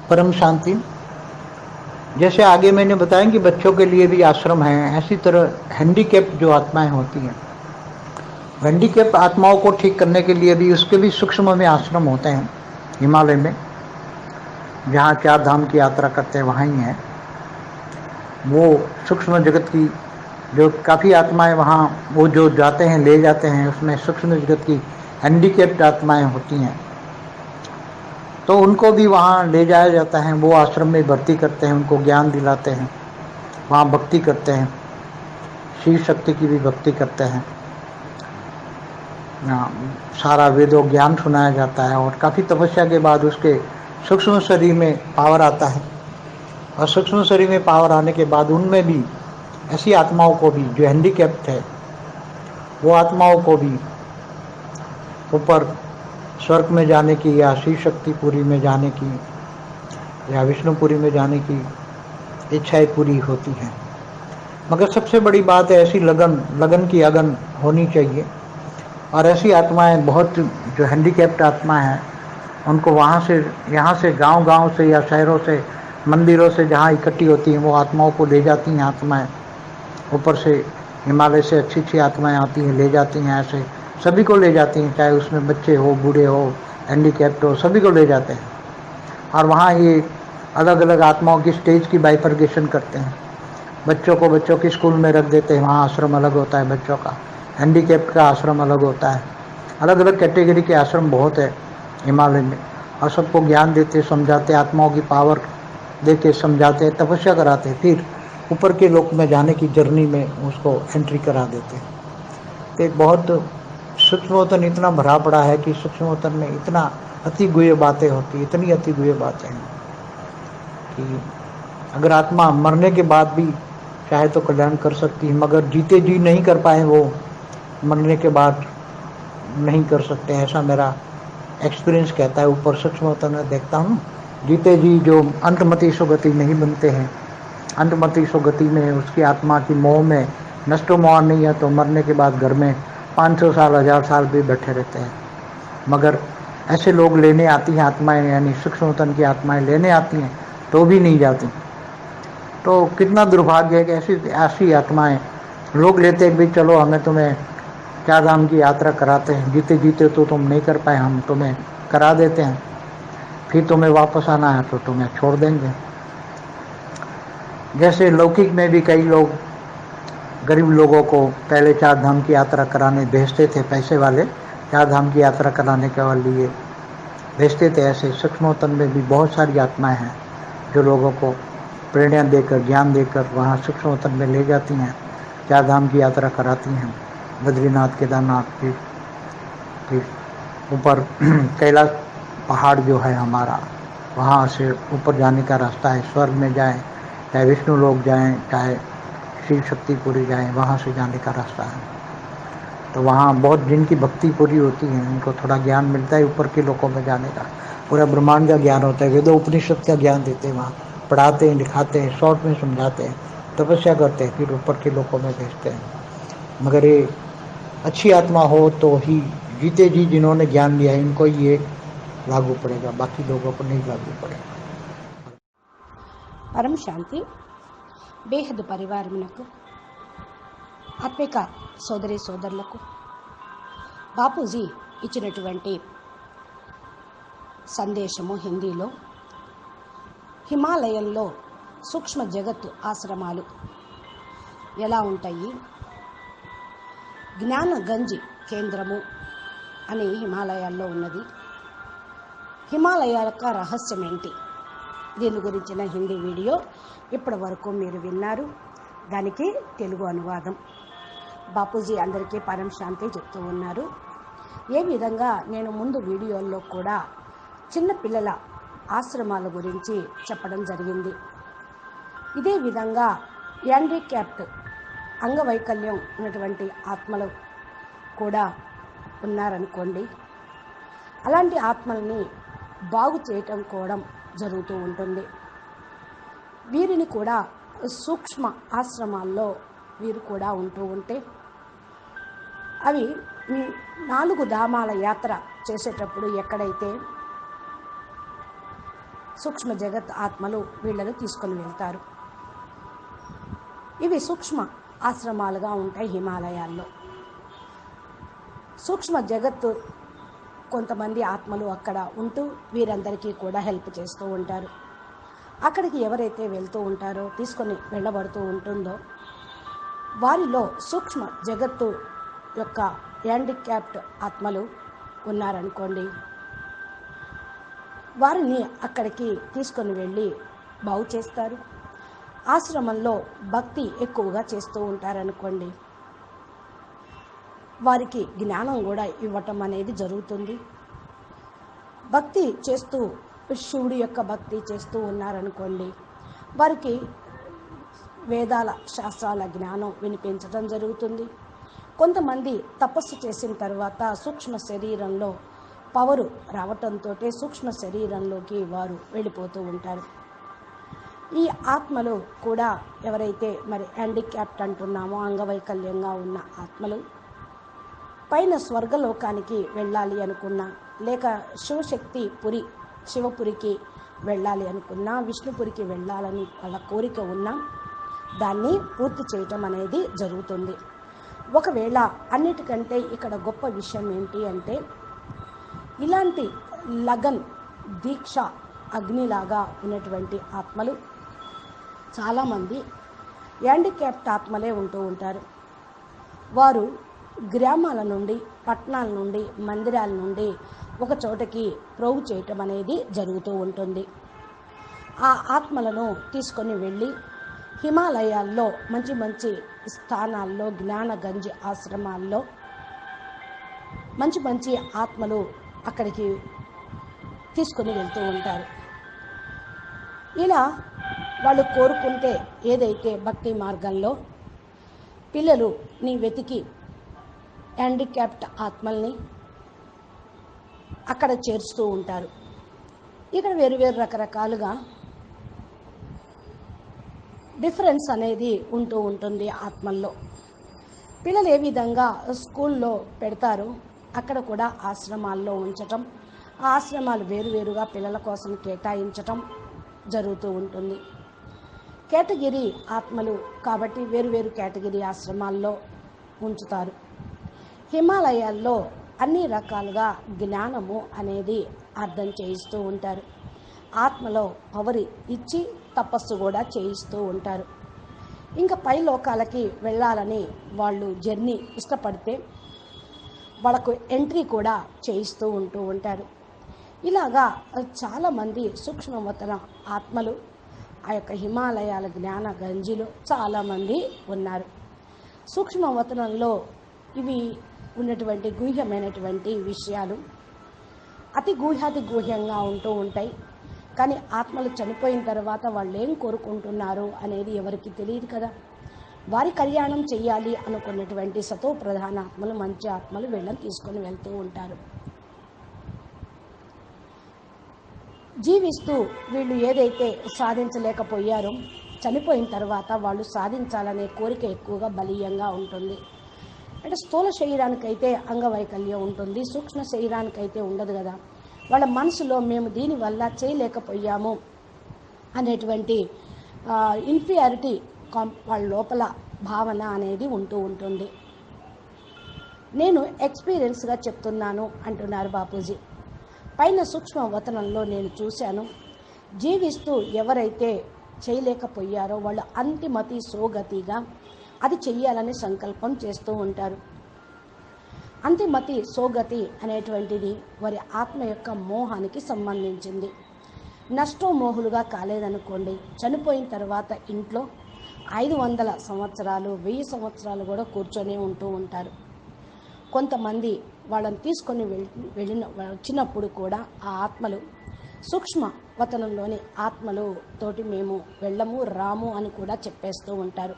परम शांति। जैसे आगे मैंने बताया कि बच्चों के लिए भी आश्रम है, ऐसी तरह हैंडीकैप जो आत्माएं होती हैं, हैंडीकैप आत्माओं को ठीक करने के लिए भी उसके भी सूक्ष्म में आश्रम होते हैं। हिमालय में जहाँ 4 धाम की यात्रा करते हैं वहाँ ही है वो सूक्ष्म जगत की जो काफ़ी आत्माएं वहाँ वो जो जाते हैं ले जाते हैं, उसमें सूक्ष्म जगत की हैंडीकैप्ड आत्माएं होती हैं, तो उनको भी वहाँ ले जाया जाता है। वो आश्रम में भर्ती करते हैं, उनको ज्ञान दिलाते हैं, वहाँ भक्ति करते हैं, शिव शक्ति की भी भक्ति करते हैं, सारा वेदों ज्ञान सुनाया जाता है और काफ़ी तपस्या के बाद उसके सूक्ष्म शरीर में पावर आता है। और सूक्ष्म शरीर में पावर आने के बाद उनमें भी ऐसी आत्माओं को भी जो हैंडीकैप्ड है वो आत्माओं को भी ऊपर स्वर्ग में जाने की या शिव शक्तिपुरी में जाने की या विष्णुपुरी में जाने की इच्छाएं पूरी होती हैं। मगर सबसे बड़ी बात है ऐसी लगन की अगन होनी चाहिए। और ऐसी आत्माएं बहुत जो हैंडीकैप्ड आत्मा है उनको वहाँ से यहाँ से गांव से या शहरों से मंदिरों से जहाँ इकट्ठी होती हैं वो आत्माओं को ले जाती हैं। आत्माएं ऊपर से हिमालय से अच्छी आत्माएं आती हैं, ले जाती हैं, ऐसे सभी को ले जाती हैं, चाहे उसमें बच्चे हो, बूढ़े हो, हैंडीकैप्ड हो, सभी को ले जाते हैं। और वहाँ ये अलग अलग आत्माओं की स्टेज की बाइफर्केशन करते हैं। बच्चों को बच्चों के स्कूल में रख देते हैं, वहाँ आश्रम अलग होता है बच्चों का, हैंडीकैप्ड का आश्रम अलग होता है। अलग अलग कैटेगरी के आश्रम बहुत है हिमालय में और सबको ज्ञान देते, समझाते, आत्माओं की पावर देके समझाते, तपस्या कराते, फिर ऊपर के लोक में जाने की जर्नी में उसको एंट्री करा देते हैं। तो एक बहुत सूक्ष्मोत्तन इतना भरा पड़ा है कि सूक्ष्मोत्तन में इतना अति गुह्य बातें होती, इतनी अति गुह्य बातें हैं कि अगर आत्मा मरने के बाद भी चाहे तो कल्याण कर सकती है, मगर जीते जी नहीं कर पाए वो मरने के बाद नहीं कर सकते, ऐसा मेरा एक्सपीरियंस कहता है। ऊपर सूक्ष्मोत्तन में देखता हूँ जीते जी जो अंतमति सुगति नहीं बनते हैं, अंतमति सुगति में उसकी आत्मा की मोह में नष्टो मोह नहीं है तो मरने के बाद घर में 500 साल 1000 साल भी बैठे रहते हैं। मगर ऐसे लोग लेने आती हैं आत्माएं, यानी सूक्ष्मोत्तन की आत्माएं लेने आती हैं तो भी नहीं जाती। तो कितना दुर्भाग्य है कि ऐसी आत्माएं लोग लेते हैं भी चलो हमें तुम्हें 4 धाम की यात्रा कराते हैं, जीते जीते तो तुम नहीं कर पाए, हम तुम्हें करा देते हैं, फिर तुम्हें वापस आना है तो तुम्हें छोड़ देंगे। जैसे लौकिक में भी कई लोग गरीब लोगों को पहले 4 धाम की यात्रा कराने भेजते थे, पैसे वाले 4 धाम की यात्रा कराने के लिए भेजते थे। ऐसे सूक्ष्मोत्तन में भी बहुत सारी आत्माएं हैं जो लोगों को प्रेरणा देकर, ज्ञान देकर वहाँ सूक्ष्मोत्तन में ले जाती हैं, 4 धाम की यात्रा कराती हैं, बद्रीनाथ, केदारनाथ, फिर ऊपर कैलाश पहाड़ जो है हमारा, वहाँ से ऊपर जाने का रास्ता है। स्वर्ग में जाएं, चाहे विष्णु लोक जाएं, चाहे शिव शक्तिपुरी जाएं, वहाँ से जाने का रास्ता है। तो वहाँ बहुत जिनकी भक्ति पूरी होती है उनको थोड़ा ज्ञान मिलता है ऊपर के लोकों में जाने का, पूरा ब्रह्मांड का ज्ञान होता है, वेदों उपनिषद का ज्ञान देते हैं, वहाँ पढ़ाते हैं, लिखाते हैं, शॉर्ट में समझाते हैं, तपस्या करते हैं, फिर ऊपर के लोकों में भेजते हैं। मगर ये अच्छी आत्मा हो तो ही जीते जी जिन्होंने ज्ञान लिया है इनको ये लागू पड़ेगा, बाकी लोगों को नहीं लागू पड़ेगा। పరం శాంతి బేహద్ పరివారమునకు ఆత్మిక సోదరి సోదరులకు బాపూజీ ఇచ్చినటువంటి సందేశము హిందీలో, హిమాలయంలో సూక్ష్మ జగత్తు ఆశ్రమాలు ఎలా ఉంటాయి, జ్ఞాన గంజి కేంద్రము అని హిమాలయాల్లో ఉన్నది, హిమాలయాల యొక్క రహస్యం ఏంటి, దీని గురించిన హిందీ వీడియో ఇప్పటి వరకు మీరు విన్నారు. దానికి తెలుగు అనువాదం. బాపూజీ అందరికీ పరం శాంతి చెప్తూ ఉన్నారు. ఏ విధంగా నేను ముందు వీడియోల్లో కూడా చిన్న పిల్లల ఆశ్రమాల గురించి చెప్పడం జరిగింది. ఇదే విధంగా హ్యాండిక్యాప్డ్ అంగవైకల్యం ఉన్నటువంటి ఆత్మలు కూడా ఉన్నారనుకోండి, అలాంటి ఆత్మల్ని బాగు చేయటం కూడా జరుగుతూ ఉంటుంది. వీరిని కూడా సూక్ష్మ ఆశ్రమాల్లో వీరు కూడా ఉంటూ ఉంటే అవి 4 ధామాల యాత్ర చేసేటప్పుడు ఎక్కడైతే సూక్ష్మ జగత్ ఆత్మలు వీళ్ళను తీసుకొని వెళ్తారు. ఇవి సూక్ష్మ ఆశ్రమాలుగా ఉంటాయి హిమాలయాల్లో. సూక్ష్మ జగత్తు కొంతమంది ఆత్మలు అక్కడ ఉంటూ వీరందరికీ కూడా హెల్ప్ చేస్తూ ఉంటారు. అక్కడికి ఎవరైతే వెళ్తూ ఉంటారో, తీసుకొని వెళ్ళబడుతూ ఉంటుందో, వారిలో సూక్ష్మ జగత్తు యొక్క హ్యాండిక్యాప్డ్ ఆత్మలు ఉన్నారనుకోండి, వారిని అక్కడికి తీసుకొని వెళ్ళి బాగు చేస్తారు. ఆశ్రమంలో భక్తి ఎక్కువగా చేస్తూ ఉంటారనుకోండి, వారికి జ్ఞానం కూడా ఇవ్వటం అనేది జరుగుతుంది. భక్తి చేస్తూ శివుడి యొక్క భక్తి చేస్తూ ఉన్నారనుకోండి, వారికి వేదాల శాస్త్రాల జ్ఞానం వినిపించడం జరుగుతుంది. కొంతమంది తపస్సు చేసిన తర్వాత సూక్ష్మ శరీరంలో పవరు రావటంతో సూక్ష్మ శరీరంలోకి వారు వెళ్ళిపోతూ ఉంటారు. ఈ ఆత్మలు కూడా ఎవరైతే మరి హ్యాండిక్యాప్ట్ అంటున్నామో, అంగవైకల్యంగా ఉన్న ఆత్మలు పైన స్వర్గలోకానికి వెళ్ళాలి అనుకున్నా, లేక శివపురికి వెళ్ళాలి అనుకున్నా, విష్ణుపురికి వెళ్ళాలని వాళ్ళ కోరిక ఉన్నా దాన్ని పూర్తి చేయటం అనేది జరుగుతుంది. ఒకవేళ అన్నిటికంటే ఇక్కడ గొప్ప విషయం ఏంటి అంటే, ఇలాంటి లగన్ దీక్ష అగ్నిలాగా ఉన్నటువంటి ఆత్మలు చాలామంది హ్యాండిక్యాప్ట్ ఆత్మలే ఉంటూ ఉంటారు. వారు గ్రామాల నుండి, పట్టణాల నుండి, మందిరాల నుండి ఒక చోటకి ప్రోగు చేయటం అనేది జరుగుతూ ఉంటుంది. ఆ ఆత్మలను తీసుకొని వెళ్ళి హిమాలయాల్లో మంచి మంచి స్థానాల్లో, జ్ఞానగంజ్ ఆశ్రమాల్లో మంచి మంచి ఆత్మలు అక్కడికి తీసుకొని వెళ్తూ ఉంటారు. ఇలా వాళ్ళు కోరుకుంటే ఏదైతే భక్తి మార్గంలో పిల్లలుని వెతికి హ్యాండిక్యాప్ట్ ఆత్మల్ని అక్కడ చేర్చుతూ ఉంటారు. ఇక్కడ వేరు రకరకాలుగా డిఫరెన్స్ అనేది ఉంటూ ఉంటుంది ఆత్మల్లో. పిల్లలు ఏ విధంగా స్కూల్లో పెడతారో అక్కడ కూడా ఆశ్రమాల్లో ఉంచటం, ఆ ఆశ్రమాలు వేరువేరుగా పిల్లల కోసం కేటాయించటం జరుగుతూ ఉంటుంది. కేటగిరీ ఆత్మలు కాబట్టి వేరువేరు కేటగిరీ ఆశ్రమాల్లో ఉంచుతారు. హిమాలయాల్లో అన్ని రకాలుగా జ్ఞానము అనేది అర్థం చేయిస్తూ ఉంటారు. ఆత్మలో పవర్ ఇచ్చి తపస్సు కూడా చేయిస్తూ ఉంటారు. ఇంకా పై లోకాలకి వెళ్ళాలని వాళ్ళు జర్నీ ఇష్టపడితే వాళ్ళకు ఎంట్రీ కూడా చేయిస్తూ ఉంటారు. ఇలాగా చాలామంది సూక్ష్మవతన ఆత్మలు ఆ యొక్క హిమాలయాల జ్ఞాన గంజిలో చాలామంది ఉన్నారు. సూక్ష్మవతనంలో ఇవి ఉన్నటువంటి గుహ్యమైనటువంటి విషయాలు అతి గుహ్యంగా ఉంటూ ఉంటాయి. కానీ ఆత్మలు చనిపోయిన తర్వాత వాళ్ళు ఏం కోరుకుంటున్నారు అనేది ఎవరికి తెలియదు కదా. వారి కళ్యాణం చెయ్యాలి అనుకున్నటువంటి సతో ప్రధాన ఆత్మలు, మంచి ఆత్మలు వీళ్ళని తీసుకొని వెళ్తూ ఉంటారు. జీవిస్తూ వీళ్ళు ఏదైతే సాధించలేకపోయారో చనిపోయిన తర్వాత వాళ్ళు సాధించాలనే కోరిక ఎక్కువగా బలీయంగా ఉంటుంది. అంటే స్థూల శరీరానికైతే అంగవైకల్యం ఉంటుంది, సూక్ష్మ శరీరానికైతే ఉండదు కదా. వాళ్ళ మనసులో మేము దీనివల్ల చేయలేకపోయాము అనేటువంటి ఇన్ఫీరియారిటీ వాళ్ళ లోపల భావన అనేది ఉంటూ ఉంటుంది. నేను ఎక్స్పీరియన్స్గా చెప్తున్నాను అంటున్నారు బాపూజీ. పైన సూక్ష్మ వతనంలో నేను చూశాను, జీవిస్తూ ఎవరైతే చేయలేకపోయారో వాళ్ళు అంతిమతి సోగతిగా అది చెయ్యాలని సంకల్పం చేస్తూ ఉంటారు. అంతిమతి సోగతి అనేటువంటిది వారి ఆత్మ యొక్క మోహానికి సంబంధించింది. నష్టమోహులుగా కాలేదనుకోండి, చనిపోయిన తర్వాత ఇంట్లో 500 సంవత్సరాలు 1000 సంవత్సరాలు కూడా కూర్చొని ఉంటూ ఉంటారు. కొంతమంది వాళ్ళని తీసుకొని వచ్చినప్పుడు కూడా ఆ ఆత్మలు సూక్ష్మ వతనంలోని ఆత్మలు తోటి మేము వెళ్ళము రాము అని కూడా చెప్పేస్తూ ఉంటారు.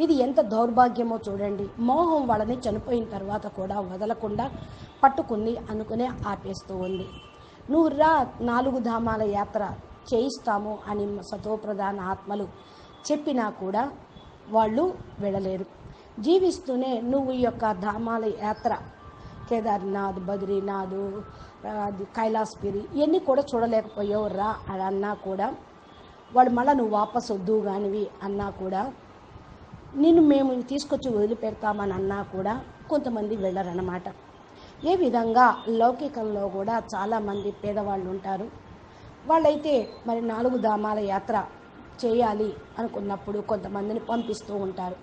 ఇది ఎంత దౌర్భాగ్యమో చూడండి. మోహం వాళ్ళని చనిపోయిన తర్వాత కూడా వదలకుండా పట్టుకుంది, అనుకునే ఆపేస్తూ ఉంది. నువ్వు రా 4 ధామాల యాత్ర చేయిస్తాము అని సతోప్రధాన ఆత్మలు చెప్పినా కూడా వాళ్ళు వెళ్ళలేరు. జీవిస్తూనే నువ్వు ఈ యొక్క ధామాల యాత్ర కేదార్నాథ్, బద్రీనాథ్, అది కైలాసగిరి ఇవన్నీ కూడా చూడలేకపోయావు రా అని అన్నా కూడా, వాడు మళ్ళీ నువ్వు వాపసు వద్దు కానివి అన్నా కూడా, నిన్ను మేము తీసుకొచ్చి వదిలిపెడతామని అన్నా కూడా కొంతమంది వెళ్ళరన్నమాట. ఏ విధంగా లౌకికంలో కూడా చాలామంది పేదవాళ్ళు ఉంటారు. వాళ్ళైతే మరి 4 ధామాల యాత్ర చేయాలి అనుకున్నప్పుడు కొంతమందిని పంపిస్తూ ఉంటారు.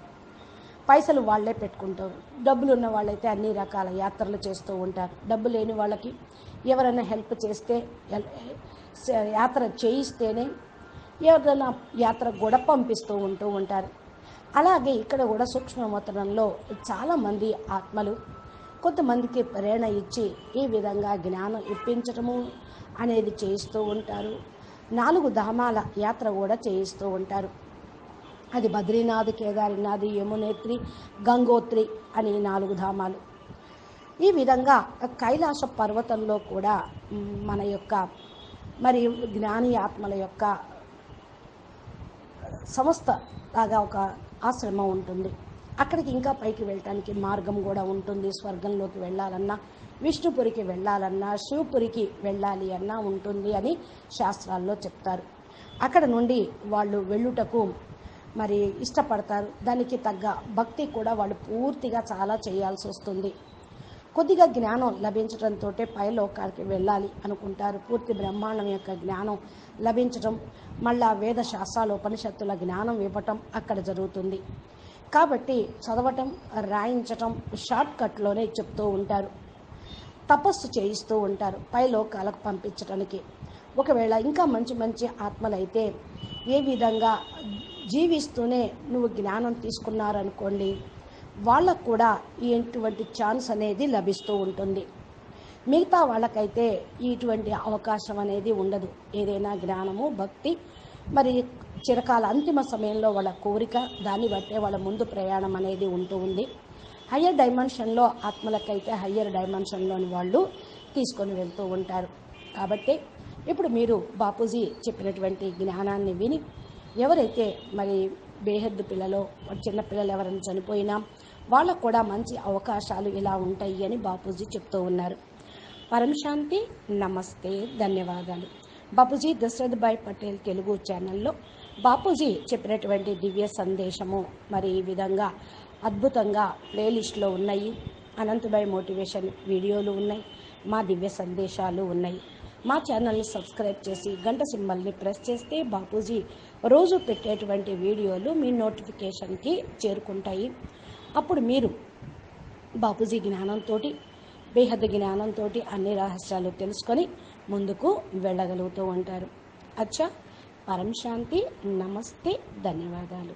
పైసలు వాళ్ళే పెట్టుకుంటారు. డబ్బులు ఉన్న వాళ్ళైతే అన్ని రకాల యాత్రలు చేస్తూ ఉంటారు. డబ్బు లేని వాళ్ళకి ఎవరైనా హెల్ప్ చేస్తే, యాత్ర చేయిస్తేనే ఎవరైనా యాత్ర కూడా పంపిస్తూ ఉంటారు. అలాగే ఇక్కడ కూడా సూక్ష్మవతనంలో చాలామంది ఆత్మలు కొంతమందికి ప్రేరణ ఇచ్చి ఈ విధంగా జ్ఞానం ఇప్పించటము అనేది చేయిస్తూ ఉంటారు. 4 ధామాల యాత్ర కూడా చేయిస్తూ ఉంటారు. అది బద్రీనాథ్, కేదార్నాథ్, యమునేత్రి, గంగోత్రి అని 4 ధామాలు. ఈ విధంగా కైలాస పర్వతంలో కూడా మన యొక్క మరి జ్ఞాని ఆత్మల యొక్క సంస్థ లాగా ఒక ఆశ్రమం ఉంటుంది. అక్కడికి ఇంకా పైకి వెళ్ళటానికి మార్గం కూడా ఉంటుంది. స్వర్గంలోకి వెళ్ళాలన్నా, విష్ణుపురికి వెళ్ళాలన్నా, శివపురికి వెళ్ళాలి అన్నా ఉంటుంది అని శాస్త్రాల్లో చెప్తారు. అక్కడ నుండి వాళ్ళు వెళ్ళుటకు మరి ఇష్టపడతారు. దానికి తగ్గ భక్తి కూడా వాళ్ళు పూర్తిగా చాలా చేయాల్సి వస్తుంది. కొద్దిగా జ్ఞానం లభించడంతో పైలోకానికి వెళ్ళాలి అనుకుంటారు. పూర్తి బ్రహ్మాండం యొక్క జ్ఞానం లభించటం, మళ్ళా వేద శాస్త్రాలు ఉపనిషత్తుల జ్ఞానం ఇవ్వటం అక్కడ జరుగుతుంది. కాబట్టి చదవటం, రాయించటం షార్ట్కట్లోనే చెప్తూ ఉంటారు. తపస్సు చేయిస్తూ ఉంటారు పైలోకాలకు పంపించడానికి. ఒకవేళ ఇంకా మంచి మంచి ఆత్మలైతే ఏ విధంగా జీవిస్తూనే నువ్వు జ్ఞానం తీసుకున్నారనుకోండి, వాళ్ళకు కూడా ఇటువంటి ఛాన్స్ అనేది లభిస్తూ ఉంటుంది. మిగతా వాళ్ళకైతే ఇటువంటి అవకాశం అనేది ఉండదు. ఏదైనా జ్ఞానము, భక్తి మరి చిరకాల అంతిమ సమయంలో వాళ్ళ కోరిక, దాన్ని బట్టే వాళ్ళ ముందు ప్రయాణం అనేది ఉంటూ ఉంది. హయ్యర్ డైమెన్షన్లో ఆత్మలకైతే హయ్యర్ డైమెన్షన్లోని వాళ్ళు తీసుకొని వెళ్తూ ఉంటారు. కాబట్టి ఇప్పుడు మీరు బాపూజీ చెప్పినటువంటి జ్ఞానాన్ని విని, ఎవరైతే మరి బేహద్దు పిల్లలో, చిన్నపిల్లలు ఎవరైనా చనిపోయినా వాళ్ళకు కూడా మంచి అవకాశాలు ఇలా ఉంటాయి అని బాపూజీ చెప్తూ ఉన్నారు. పరమశాంతి. నమస్తే, ధన్యవాదాలు. బాపూజీ దశరథ్ భాయ్ పటేల్ తెలుగు ఛానల్లో బాపూజీ చెప్పినటువంటి దివ్య సందేశము మరి ఈ విధంగా అద్భుతంగా ప్లేలిస్ట్లో ఉన్నాయి. అనంతభాయ్ మోటివేషన్ వీడియోలు ఉన్నాయి, మా దివ్య సందేశాలు ఉన్నాయి. మా ఛానల్ని సబ్స్క్రైబ్ చేసి గంట సింబల్ని ప్రెస్ చేస్తే బాపూజీ రోజు పెట్టేటువంటి వీడియోలు మీ నోటిఫికేషన్కి చేరుకుంటాయి. అప్పుడు మీరు బాపూజీ జ్ఞానంతో, బేహద్ జ్ఞానంతో అన్ని రహస్యాలు తెలుసుకొని ముందుకు వెళ్ళగలుగుతూ ఉంటారు. అచ్చా, పరం శాంతి. నమస్తే, ధన్యవాదాలు.